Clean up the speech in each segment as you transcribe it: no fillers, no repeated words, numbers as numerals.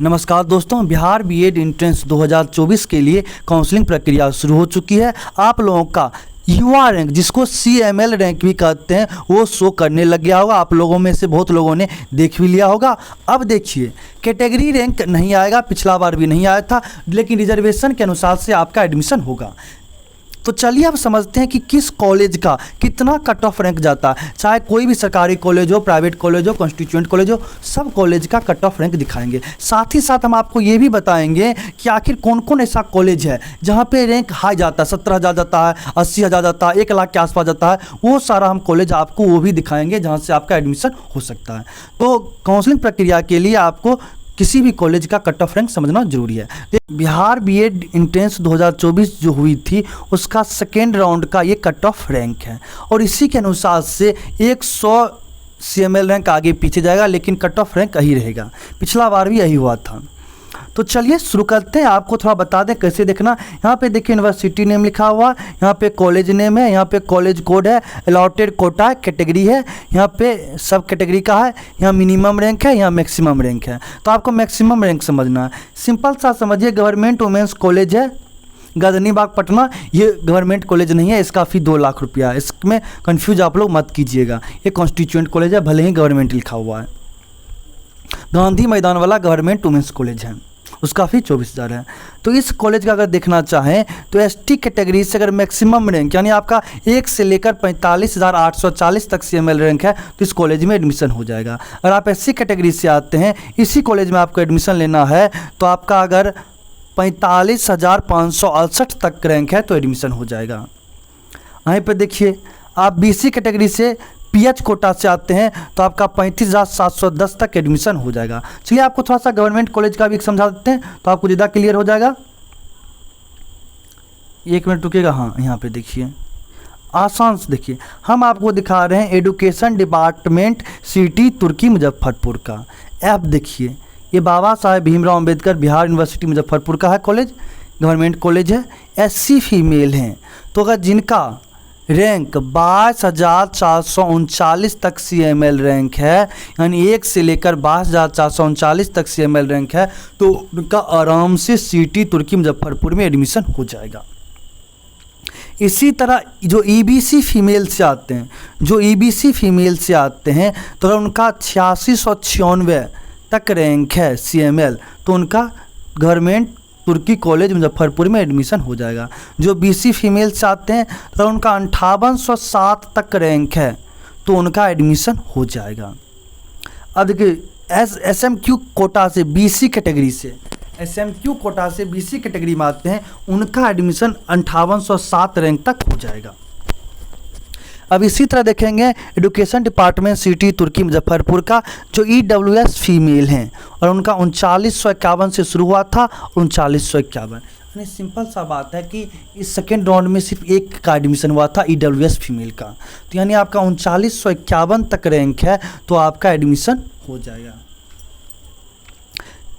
नमस्कार दोस्तों, Bihar BEd entrance 2024 के लिए काउंसलिंग प्रक्रिया शुरू हो चुकी है। आप लोगों का युवा रैंक, जिसको CML रैंक भी कहते हैं, वो शो करने लग गया होगा। आप लोगों में से बहुत लोगों ने देख भी लिया होगा। अब देखिए, कैटेगरी रैंक नहीं आएगा, पिछला बार भी नहीं आया था, लेकिन रिजर्वेशन के अनुसार से आपका एडमिशन होगा। तो चलिए अब समझते हैं कि किस कॉलेज का कितना कट ऑफ रैंक जाता है। चाहे कोई भी सरकारी कॉलेज हो, प्राइवेट कॉलेज हो, कॉन्स्टिट्यूएंट कॉलेज हो, सब कॉलेज का कट ऑफ रैंक दिखाएंगे। साथ ही साथ हम आपको ये भी बताएंगे कि आखिर कौन कौन ऐसा कॉलेज है जहाँ पे रैंक हाई जाता है, 17,000 जाता है, 80,000 जाता है, 1 लाख के आसपास जाता है। वो सारा हम कॉलेज आपको वो भी दिखाएंगे जहाँ से आपका एडमिशन हो सकता है। तो काउंसलिंग प्रक्रिया के लिए आपको किसी भी कॉलेज का कट ऑफ रैंक समझना जरूरी है। बिहार बीएड एंट्रेंस 2024 जो हुई थी, उसका सेकेंड राउंड का ये कट ऑफ रैंक है और इसी के अनुसार से 100 CML रैंक आगे पीछे जाएगा, लेकिन कट ऑफ रैंक यही रहेगा। पिछला बार भी यही हुआ था। तो चलिए शुरू करते हैं। आपको थोड़ा बता दें कैसे देखना। यहाँ पे देखिए, यूनिवर्सिटी नेम लिखा हुआ, यहाँ पे कॉलेज नेम है, यहाँ पे कॉलेज कोड है, अलॉटेड कोटा है, कैटेगरी है, यहाँ पे सब कैटेगरी का है, यहाँ मिनिमम रैंक है, यहाँ मैक्सिमम रैंक है। तो आपको मैक्सिमम रैंक समझना है। सिंपल सा समझिए, गवर्नमेंट वुमेंस कॉलेज है गर्दनी बाग पटना। ये गवर्नमेंट कॉलेज नहीं है, इसका फ़ी 2 लाख रुपया है। इसमें कन्फ्यूज आप लोग मत कीजिएगा। ये कॉन्स्टिट्यूएंट कॉलेज है, भले ही गवर्नमेंट लिखा हुआ है। गांधी मैदान वाला गवर्नमेंट वुमेंस कॉलेज है, उसका फ़ी 24,000 है। तो इस कॉलेज का अगर देखना चाहें तो ST कैटेगरी से अगर मैक्सिमम रैंक यानी आपका 1 से लेकर 45,840 तक CML रैंक है तो इस कॉलेज में एडमिशन हो जाएगा। अगर आप SC कैटेगरी से आते हैं, इसी कॉलेज में आपको एडमिशन लेना है, तो आपका अगर 45,568 तक रैंक है तो एडमिशन हो जाएगा। वहीं पर देखिए, आप BC कैटेगरी से PH कोटा से आते हैं तो आपका 35,710 तक एडमिशन हो जाएगा। चलिए आपको थोड़ा सा गवर्नमेंट कॉलेज का भी समझा देते हैं तो आपको ज़्यादा क्लियर हो जाएगा। 1 मिनट रुकिएगा। हाँ, यहाँ पे देखिए, आसान से देखिए, हम आपको दिखा रहे हैं एजुकेशन डिपार्टमेंट सिटी तुर्की मुजफ्फरपुर का ऐप। देखिए, ये बाबा साहेब भीमराव अम्बेडकर बिहार यूनिवर्सिटी मुजफ्फरपुर का है कॉलेज, गवर्नमेंट कॉलेज है। SC फीमेल हैं, तो अगर जिनका रैंक 22,439 तक CML रैंक है, यानी 1 से लेकर 22,439 तक CML रैंक है, तो उनका आराम से सिटी तुर्की मुजफ्फरपुर में एडमिशन हो जाएगा। इसी तरह जो EBC फीमेल से आते हैं, तो अगर उनका 8696 तक रैंक है CML, तो उनका गवर्नमेंट तुर्की कॉलेज मुजफ्फरपुर में एडमिशन हो जाएगा। जो BC फीमेल से आते हैं तो उनका 5807 तक रैंक है तो उनका एडमिशन हो जाएगा। अब देखिए, SMQ कोटा से BC कैटेगरी से SMQ कोटा से BC कैटेगरी में आते हैं, उनका एडमिशन 5807 रैंक तक हो जाएगा। अब इसी तरह देखेंगे एजुकेशन डिपार्टमेंट सिटी तुर्की मुजफ्फरपुर का जो EWS फीमेल हैं, और उनका 3951 से शुरू हुआ था और 3951। यानी सिंपल सा बात है कि इस सेकेंड राउंड में सिर्फ एक का एडमिशन हुआ था EWS फीमेल का, तो यानी आपका 3951 तक रैंक है तो आपका एडमिशन हो जाएगा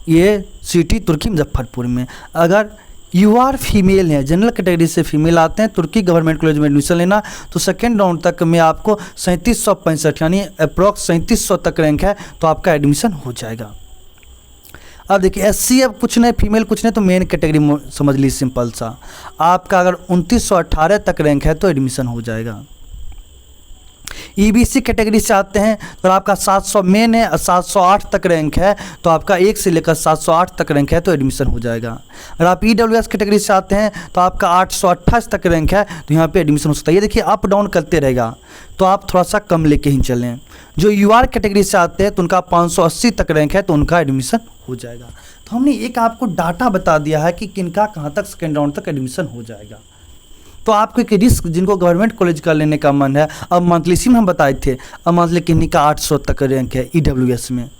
ये सिटी तुर्की मुजफ्फरपुर में। अगर UR फीमेल हैं, जनरल कैटेगरी से फीमेल आते हैं, तुर्की गवर्नमेंट कॉलेज में एडमिशन लेना, तो सेकेंड राउंड तक में आपको 3765 यानी अप्रॉक्स 3700 तक रैंक है तो आपका एडमिशन हो जाएगा। अब देखिए, SC अब कुछ नहीं, फीमेल कुछ नहीं, तो मेन कैटेगरी समझ लीजिए सिंपल सा। आपका अगर 2918 तक रैंक है तो एडमिशन हो जाएगा। EBC कैटेगरी से आते हैं तो आपका 700 मेन है और 708 तक रैंक है तो आपका 1 से लेकर 708 तक रैंक है तो एडमिशन हो जाएगा। अगर आप EWS कैटेगरी से आते हैं तो आपका 828 तक रैंक है तो यहाँ पे एडमिशन हो सकता है। ये देखिए, अप डाउन करते रहेगा तो आप थोड़ा सा कम लेके ही चलें। जो UR कैटेगरी से आते हैं तो उनका 580 तक रैंक है तो उनका एडमिशन हो जाएगा। तो हमने एक आपको डाटा बता दिया है कि किनका कहाँ तक सेकेंड राउंड तक एडमिशन हो जाएगा। तो आपको एक रिस्क, जिनको गवर्नमेंट कॉलेज का लेने का मन है, अब मंथली इसी में हम बताए थे, अब मंथली किन्हीं का 800 तक रैंक है EWS में,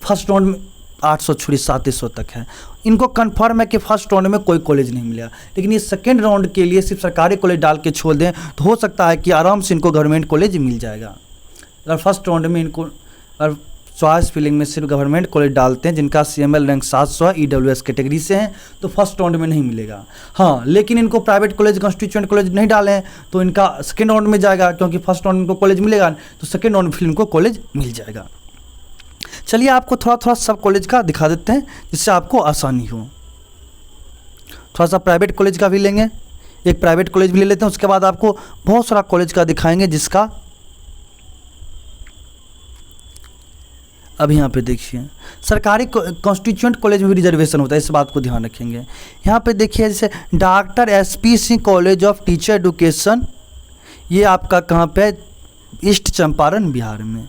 फर्स्ट राउंड में 800 छोड़ी 700 तक है। इनको कंफर्म है कि फर्स्ट राउंड में कोई कॉलेज नहीं मिलेगा, लेकिन ये सेकेंड राउंड के लिए सिर्फ सरकारी कॉलेज डाल के छोड़ दें तो हो सकता है कि आराम से इनको गवर्नमेंट कॉलेज मिल जाएगा। अगर फर्स्ट राउंड में इनको चॉइस फिलिंग में सिर्फ गवर्नमेंट कॉलेज डालते हैं जिनका CML रैंक 700 है, EWS कैटेगरी से हैं, तो फर्स्ट राउंड में नहीं मिलेगा। हाँ, लेकिन इनको प्राइवेट कॉलेज, कॉन्स्टिट्यूएंट कॉलेज नहीं डालें तो इनका सेकेंड राउंड में जाएगा, क्योंकि फर्स्ट राउंड में इनको कॉलेज मिलेगा तो सेकेंड राउंड में फिर इनको कॉलेज मिल जाएगा। चलिए आपको थोड़ा थोड़ा सब कॉलेज का दिखा देते हैं जिससे आपको आसानी हो। थोड़ा सा प्राइवेट कॉलेज का भी लेंगे, एक प्राइवेट कॉलेज भी ले लेते हैं, उसके बाद आपको बहुत सारा कॉलेज का दिखाएंगे जिसका अब यहाँ पे देखिए सरकारी कॉन्स्टिट्यूएंट कॉलेज में भी रिजर्वेशन होता है, इस बात को ध्यान रखेंगे। यहाँ पे देखिए जैसे doctor SP Singh college of teacher education, ये आपका कहाँ पे है, ईस्ट चंपारण बिहार में।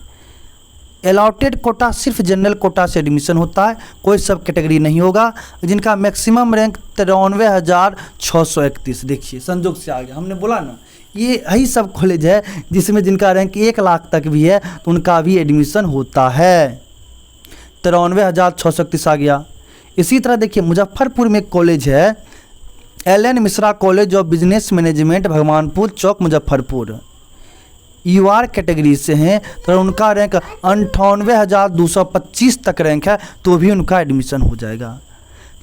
अलॉटेड कोटा सिर्फ जनरल कोटा से एडमिशन होता है, कोई सब कैटेगरी नहीं होगा, जिनका मैक्सिमम रैंक 93,631। देखिए संजोग से आ गया, हमने बोला ना ये यही सब कॉलेज है जिसमें जिनका रैंक 1 लाख तक भी है तो उनका भी एडमिशन होता है। 93,631 आ गया। इसी तरह देखिए मुजफ्फरपुर में एक कॉलेज है LN Mishra college of business management, Bhagwanpur Chowk Muzaffarpur. UR category से हैं तो उनका रैंक 98,225 तक रैंक है तो भी उनका एडमिशन हो जाएगा।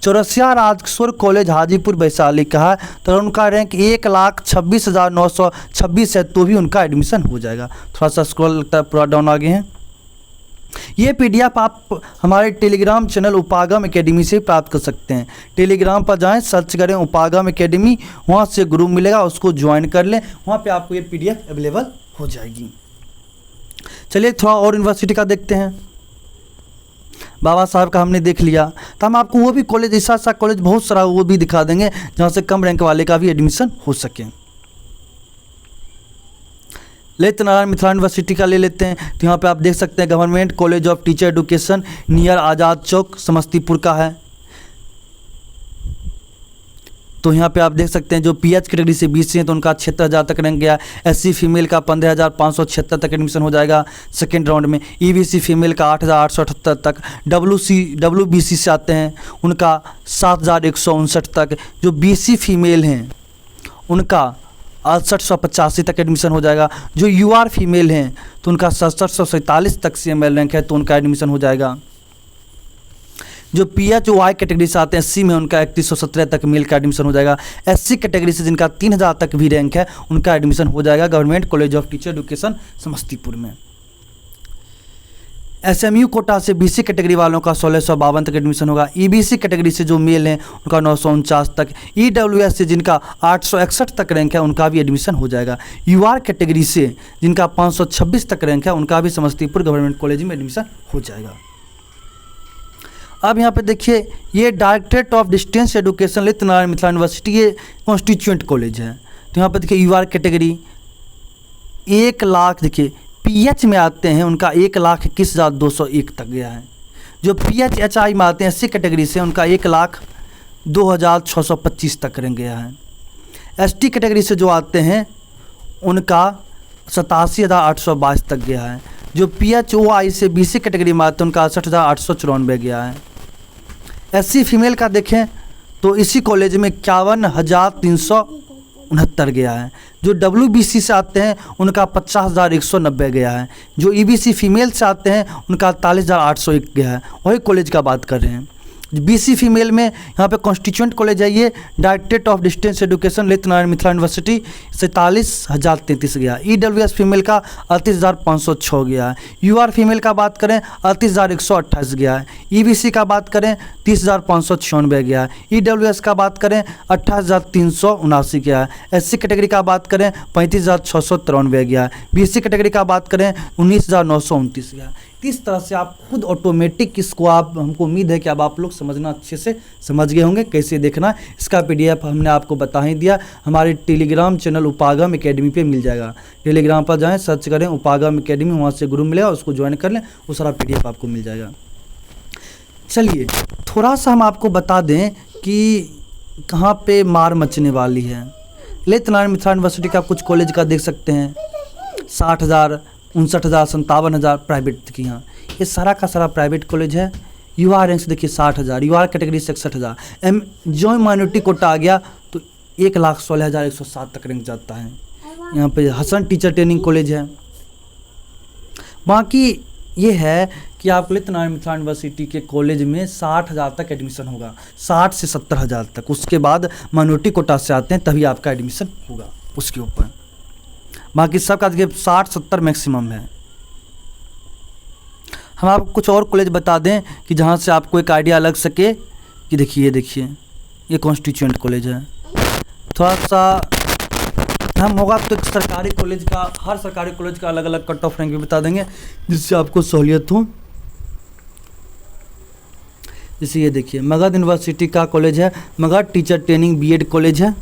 चौरसिया राजकिशोर कॉलेज हाजीपुर वैशाली का है तो उनका रैंक 1,26,926 है तो भी उनका एडमिशन हो जाएगा। थोड़ा सा स्क्रॉल लगता है पूरा डाउन आगे हैं। ये PDF आप हमारे टेलीग्राम चैनल उपागम एकेडमी से प्राप्त कर सकते हैं। टेलीग्राम पर जाएं, सर्च करें उपागम एकेडमी, वहाँ से ग्रुप मिलेगा, उसको ज्वाइन कर लें, वहाँ पे आपको ये PDF अवेलेबल हो जाएगी। चलिए थोड़ा और यूनिवर्सिटी का देखते हैं। बाबा साहब का हमने देख लिया तो हम आपको वो भी कॉलेज, ऐसा कॉलेज बहुत सारा वो भी दिखा देंगे जहाँ से कम रैंक वाले का भी एडमिशन हो सके। ललित नारायण मिथिला यूनिवर्सिटी का ले लेते हैं तो यहाँ पे आप देख सकते हैं government college of teacher education near Azad Chowk Samastipur का है। तो यहाँ पे आप देख सकते हैं जो PH कैटेगरी से 20 हैं तो उनका 76,000 तक रैंक गया। SC फीमेल का 15,576 तक एडमिशन हो जाएगा सेकेंड राउंड में। EBC फीमेल का 8,878 तक। WBC से आते हैं उनका 7,159 तक। जो BC फीमेल हैं उनका 6885 तक एडमिशन हो जाएगा। जो UR फीमेल हैं तो उनका 6747 तक CML रैंक है तो उनका एडमिशन हो जाएगा। जो PHY कैटेगरी से आते हैं SC में उनका 3117 तक मेल का एडमिशन हो जाएगा। SC कैटेगरी से जिनका 3000 तक भी रैंक है उनका एडमिशन हो जाएगा government college of teacher education Samastipur में। SMU कोटा से BC कैटेगरी वालों का 1652 तक एडमिशन होगा। EBC कैटेगरी से जो मेल हैं उनका 949 तक। EWS से जिनका 861 तक रैंक है उनका भी एडमिशन हो जाएगा। UR कैटेगरी से जिनका 526 तक रैंक है उनका भी समस्तीपुर गवर्नमेंट कॉलेज में एडमिशन हो जाएगा। अब यहाँ पे देखिए ये directorate of distance education Lalit Narayan Mithila university, ये कॉन्स्टिट्यूएंट कॉलेज है। तो यहाँ पे देखिए UR कैटेगरी 1 लाख, देखिए PH में आते हैं उनका 1,21,201 तक गया है। जो PHHI में आते हैं SC कैटेगरी से उनका 1,02,625 तक रह गया है। ST कैटेगरी से जो आते हैं उनका 87,822 तक गया है। जो PHOI से BC कैटेगरी में आते हैं उनका 68,894 गया है। SC फीमेल का देखें तो इसी कॉलेज में 51,369 गया है। जो WBC से आते हैं उनका 50,190 गया है। जो EBC फीमेल से आते हैं उनका 48,801 गया है। वही कॉलेज का बात कर रहे हैं। BC फीमेल में यहाँ पे कॉन्स्टिट्यूएंट कॉलेज है ये directorate of distance education Lalit Narayan Mithila university, 47,033 गया। EWS फीमेल का 38,506 गया है। UR फीमेल का बात करें 38,128 गया है। EBC का बात करें 30,596 गया है। EWS का बात करें 28,379 गया है। SC कैटेगरी का बात करें 35,693 गया है। BC कैटेगरी का बात करें 19,929 गया है। इस तरह से आप खुद ऑटोमेटिक इसको आप, हमको उम्मीद है कि अब आप लोग समझना अच्छे से समझ गए होंगे कैसे देखना। इसका PDF हमने आपको बता ही दिया, हमारे टेलीग्राम चैनल उपागम एकेडमी पे मिल जाएगा। टेलीग्राम पर जाएं, सर्च करें उपागम एकेडमी, वहाँ से ग्रुप मिलेगा, उसको ज्वाइन कर लें, वो सारा PDF आपको मिल जाएगा। चलिए थोड़ा सा हम आपको बता दें कि कहाँ पे मार मचने वाली है। ललित नारायण मिथिला यूनिवर्सिटी का कुछ कॉलेज का देख सकते हैं 60,000, 59,000, 57,000 प्राइवेट की। यहाँ ये सारा का सारा प्राइवेट कॉलेज है। UR रैंक से देखिए 60,000, UR कैटेगरी से 61,000। जो माइनॉरिटी कोटा आ गया तो 1,16,107 तक रैंक जाता है। यहाँ पे हसन टीचर ट्रेनिंग कॉलेज है। बाकी ये है कि आप ललित नारायण मिथिला यूनिवर्सिटी के कॉलेज में 60,000 तक एडमिशन होगा, 60 से 70,000 तक। उसके बाद माइनॉरिटी कोटा से आते हैं तभी आपका एडमिशन होगा उसके ऊपर। बाकी सबका देखिए 60-70 मैक्सिमम है। हम आपको कुछ और कॉलेज बता दें कि जहाँ से आपको एक आइडिया लग सके कि देखिए ये कॉन्स्टिट्यूएंट कॉलेज है। थोड़ा सा हम होगा तो एक सरकारी कॉलेज का, हर सरकारी कॉलेज का अलग अलग कट ऑफ रैंक भी बता देंगे जिससे आपको सहूलियत हो। जैसे ये देखिए मगध यूनिवर्सिटी का कॉलेज है, Magadh teacher training BEd college है।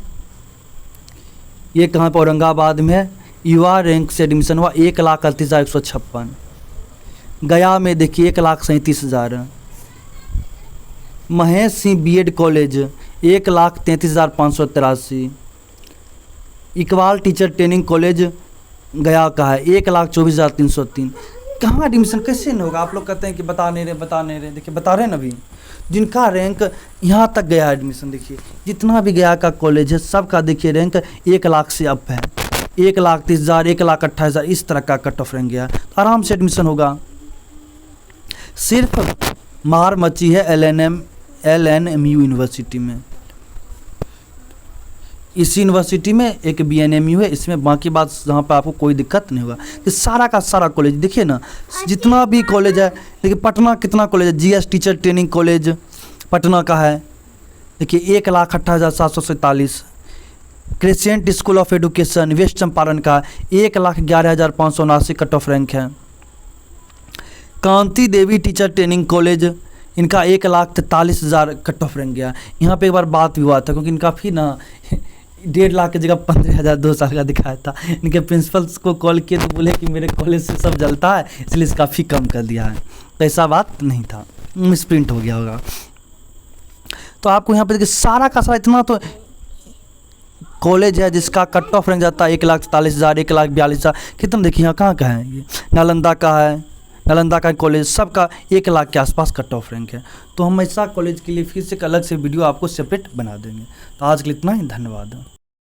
ये कहाँ पर, औरंगाबाद में है। युवा रैंक से एडमिशन हुआ 1,38,156। गया में देखिए 1,37,000 है। Mahesh Singh BEd college 1,33,583। Iqbal teacher training college Gaya का है 1,24,303। कहाँ एडमिशन कैसे नहीं होगा? आप लोग कहते हैं कि बता नहीं रहे, देखिए बता रहे हैं ना अभी, जिनका रैंक यहाँ तक गया एडमिशन, देखिए जितना भी गया का कॉलेज है सबका देखिए रैंक 1 लाख से अप है। 1,30,000, 1,28,000 इस तरह का कट ऑफ रैंक गया तो आराम से एडमिशन होगा। सिर्फ मार मची है LNMU यूनिवर्सिटी में, इसी यूनिवर्सिटी में एक BNMU है, इसमें बाकी बात जहाँ पे आपको कोई दिक्कत नहीं होगा। तो सारा का सारा कॉलेज देखिए ना, जितना भी कॉलेज है, देखिए पटना कितना कॉलेज है, GS teacher training college Patna का है, देखिए 1,28,747। Crescent school of education west Champaran का 1,11,579 कट ऑफ रैंक है। Kanti Devi teacher training college, इनका 1,43,000 कट ऑफ रैंक गया। यहाँ पे एक बार बात भी हुआ था क्योंकि इनका फी ना 1.5 लाख की जगह 15,000 2 साल का दिखाया था। इनके प्रिंसिपल्स को कॉल किए तो बोले कि मेरे कॉलेज से सब जलता है इसलिए इसका फ़ी कम कर दिया है। तो ऐसा बात नहीं था, मिसप्रिंट हो गया होगा। तो आपको यहाँ पे देखिए सारा का सारा इतना तो कॉलेज है जिसका कट ऑफ रैंक जाता है 1,43,000, 1,42,000। कितना देखिए यहाँ कहाँ का है, ये नालंदा का है, नालंदा का कॉलेज सबका 1 लाख के आसपास कट ऑफ रैंक है। तो हम ऐसा कॉलेज के लिए फिर से एक अलग से वीडियो आपको सेपरेट बना देंगे। तो आज के लिए इतना ही, धन्यवाद।